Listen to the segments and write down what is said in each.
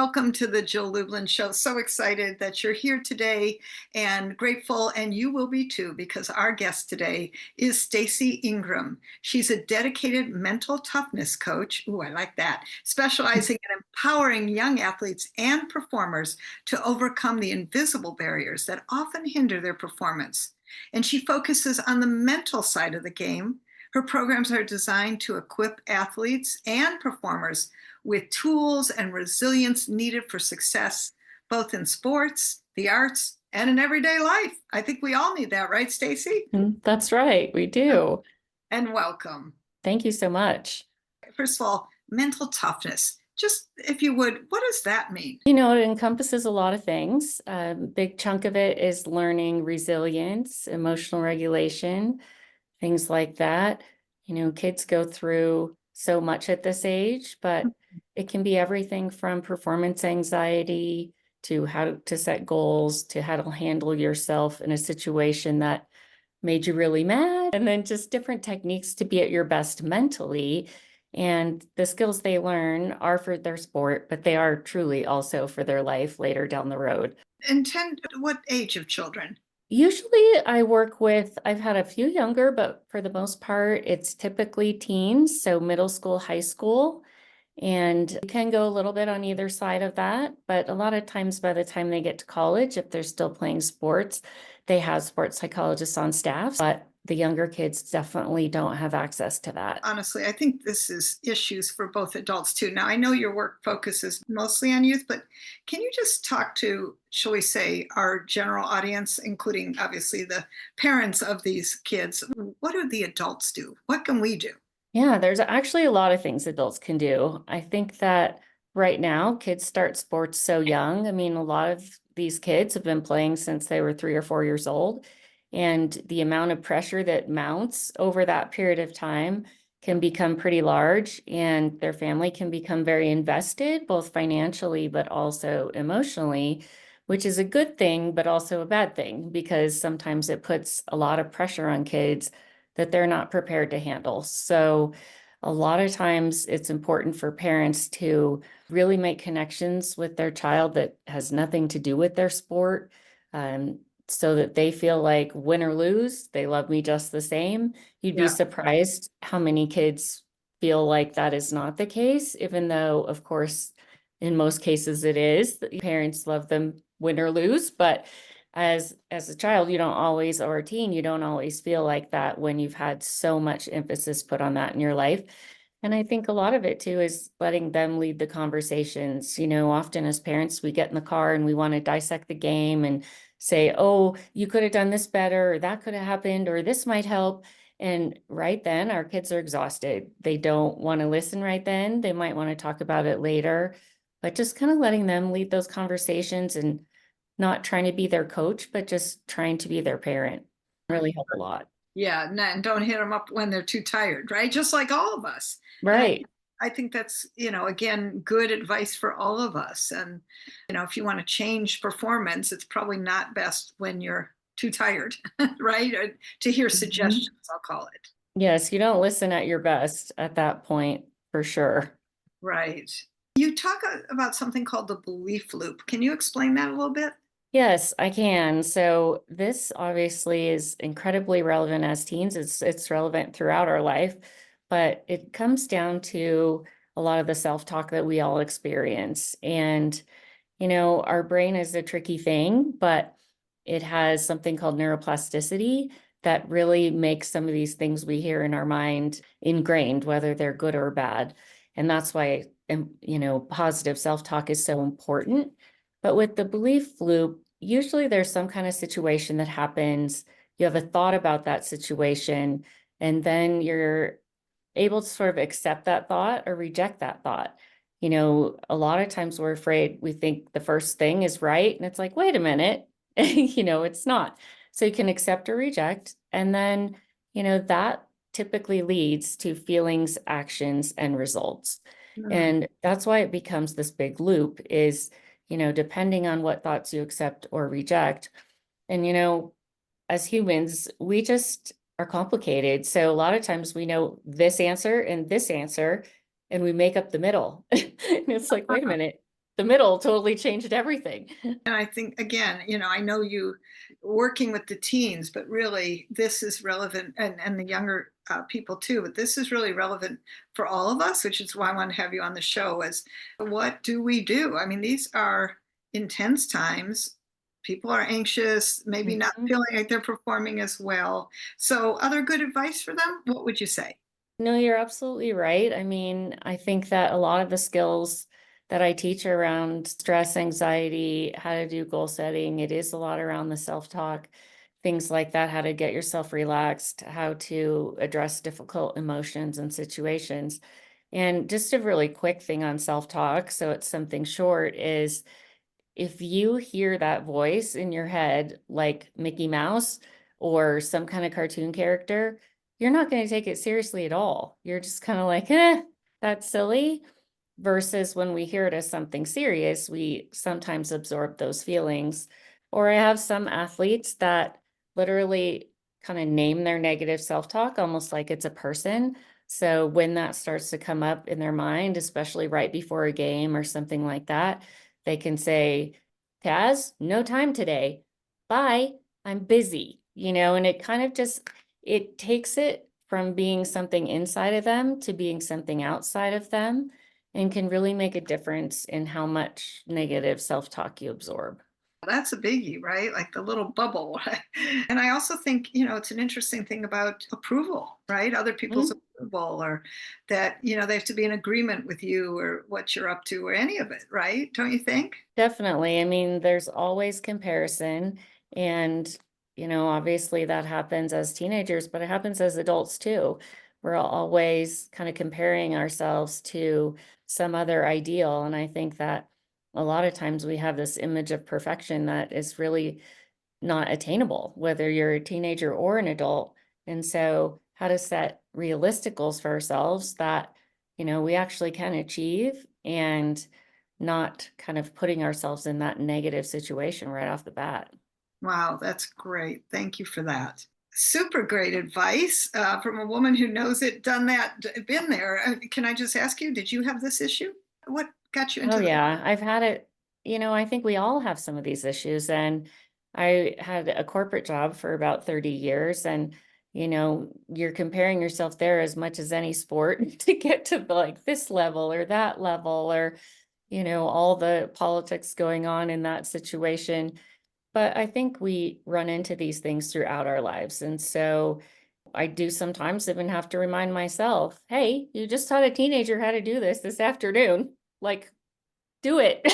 welcome to the Jill Lublin Show. So excited that you're here today and grateful, and you will be too, because our guest today is Stacy Ingram. She's a dedicated mental toughness coach. Ooh, I like that. Specializing in empowering young athletes and performers to overcome the invisible barriers that often hinder their performance. And she focuses on the mental side of the game. Her programs are designed to equip athletes and performers with tools and resilience needed for success, both in sports, the arts, and in everyday life. I think we all need that, right, Stacy? That's right, we do. And welcome. Thank you so much. First of all, mental toughness. Just if you would, what does that mean? It encompasses a lot of things. A big chunk of it is learning resilience, emotional regulation, things like that. Kids go through so much at this age, but it can be everything from performance anxiety to how to set goals, to how to handle yourself in a situation that made you really mad, and then just different techniques to be at your best mentally. And the skills they learn are for their sport, but they are truly also for their life later down the road. And what age of children? Usually I've had a few younger, but for the most part, it's typically teens, so middle school, high school. And you can go a little bit on either side of that, but a lot of times by the time they get to college, if they're still playing sports, they have sports psychologists on staff, but the younger kids definitely don't have access to that. Honestly, I think this is issues for both adults too. Now, I know your work focuses mostly on youth, but can you just talk to, shall we say, our general audience, including obviously the parents of these kids? What do the adults do? What can we do? Yeah, there's actually a lot of things adults can do. I think that right now kids start sports so young. I mean, a lot of these kids have been playing since they were 3 or 4 years old. And the amount of pressure that mounts over that period of time can become pretty large, and their family can become very invested, both financially, but also emotionally, which is a good thing, but also a bad thing, because sometimes it puts a lot of pressure on kids that they're not prepared to handle. So a lot of times it's important for parents to really make connections with their child that has nothing to do with their sport, so that they feel like win or lose, they love me just the same. You'd be Yeah. surprised how many kids feel like that is not the case, even though, of course, in most cases it is. Parents love them win or lose, but as a child, you don't always, or a teen, you don't always feel like that when you've had so much emphasis put on that in your life. And I think a lot of it too is letting them lead the conversations. Often as parents, we get in the car and we want to dissect the game and say, oh, you could have done this better, or that could have happened, or this might help. And right then, our kids are exhausted. They don't want to listen right then. They might want to talk about it later, but just kind of letting them lead those conversations and not trying to be their coach, but just trying to be their parent really help a lot. Yeah, and don't hit them up when they're too tired, right? Just like all of us. And Right. I think that's, again, good advice for all of us. And, if you want to change performance, it's probably not best when you're too tired, right? Or to hear Mhm. suggestions, I'll call it. Yes, you don't listen at your best at that point, for sure. Right. You talk about something called the belief loop. Can you explain that a little bit? Yes, I can. So this obviously is incredibly relevant as teens. It's relevant throughout our life, but it comes down to a lot of the self-talk that we all experience. And our brain is a tricky thing, but it has something called neuroplasticity that really makes some of these things we hear in our mind ingrained, whether they're good or bad. And that's why, positive self-talk is so important. But with the belief loop, usually there's some kind of situation that happens. You have a thought about that situation, and then you're able to sort of accept that thought or reject that thought. A lot of times we're afraid, we think the first thing is right. And it's like, wait a minute, it's not. So you can accept or reject. And then, that typically leads to feelings, actions, and results. Hmm. And that's why it becomes this big loop is, depending on what thoughts you accept or reject. And, as humans, we just are complicated. So a lot of times we know this answer, and we make up the middle. And it's like, wait a minute, the middle totally changed everything. And I think, again, I know you working with the teens, but really this is relevant, and the younger people too, but this is really relevant for all of us, which is why I want to have you on the show. Is what do we do? I mean, these are intense times. People are anxious, maybe not Mhm. feeling like they're performing as well. So, other good advice for them? What would you say? No, you're absolutely right. I mean, I think that a lot of the skills that I teach around stress, anxiety, how to do goal setting, it is a lot around the self-talk, things like that, how to get yourself relaxed, how to address difficult emotions and situations. And just a really quick thing on self-talk, so it's something short, is if you hear that voice in your head, like Mickey Mouse or some kind of cartoon character, you're not going to take it seriously at all. You're just kind of like, that's silly. Versus when we hear it as something serious, we sometimes absorb those feelings. Or I have some athletes that literally kind of name their negative self talk almost like it's a person. So when that starts to come up in their mind, especially right before a game or something like that, they can say, Taz, no time today. Bye. I'm busy, and it kind of just it takes it from being something inside of them to being something outside of them and can really make a difference in how much negative self-talk you absorb. That's a biggie, right? Like the little bubble. And I also think, it's an interesting thing about approval, right? Other people's Mhm. approval, or that, they have to be in agreement with you or what you're up to or any of it, right? Don't you think? Definitely. I mean, there's always comparison. And, obviously that happens as teenagers, but it happens as adults too. We're always kind of comparing ourselves to some other ideal. And I think that a lot of times we have this image of perfection that is really not attainable, whether you're a teenager or an adult. And so, how to set realistic goals for ourselves that, we actually can achieve and not kind of putting ourselves in that negative situation right off the bat. Wow, that's great. Thank you for that. Super great advice from a woman who knows it, done that, been there. Can I just ask you, did you have this issue? What got you Oh, into the? yeah. I've had it, I think we all have some of these issues. And I had a corporate job for about 30 years. And, you're comparing yourself there as much as any sport to get to like this level or that level or, all the politics going on in that situation. But I think we run into these things throughout our lives. And so I do sometimes even have to remind myself, hey, you just taught a teenager how to do this afternoon. Like, do it,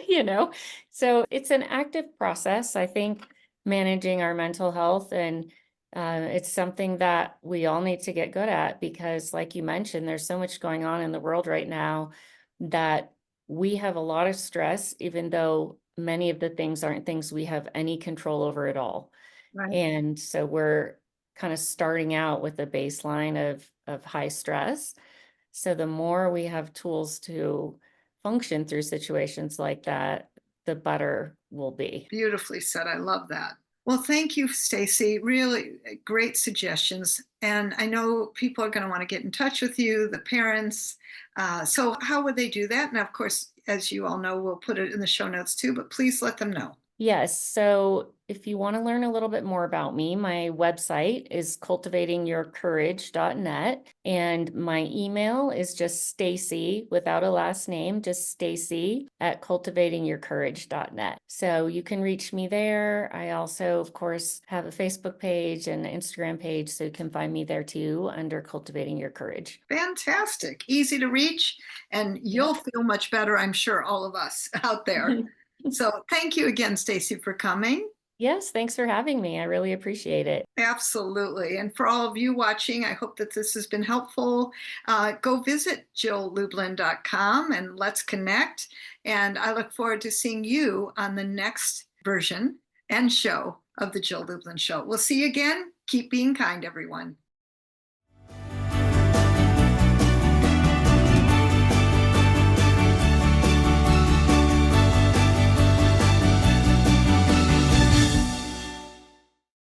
you know? So it's an active process, I think, managing our mental health. And it's something that we all need to get good at because, like you mentioned, there's so much going on in the world right now that we have a lot of stress, even though many of the things aren't things we have any control over at all. Right. And so we're kind of starting out with a baseline of high stress. So the more we have tools to function through situations like that, the better we'll be. Beautifully said. I love that. Well, thank you, Stacy. Really great suggestions. And I know people are going to want to get in touch with you, the parents. So, how would they do that? And of course, as you all know, we'll put it in the show notes too, but please let them know. Yes. So if you want to learn a little bit more about me, my website is cultivatingyourcourage.net. And my email is just Stacy without a last name, just Stacy at cultivatingyourcourage.net. So you can reach me there. I also, of course, have a Facebook page and an Instagram page. So you can find me there too under Cultivating Your Courage. Fantastic. Easy to reach, and you'll Yep. feel much better, I'm sure, all of us out there. So, thank you again, Stacy, for coming. Yes. Thanks for having me. I really appreciate it. Absolutely. And for all of you watching, I hope that this has been helpful. Go visit jilllublin.com and let's connect. And I look forward to seeing you on the next version and show of the Jill Lublin Show. We'll see you again. Keep being kind, everyone.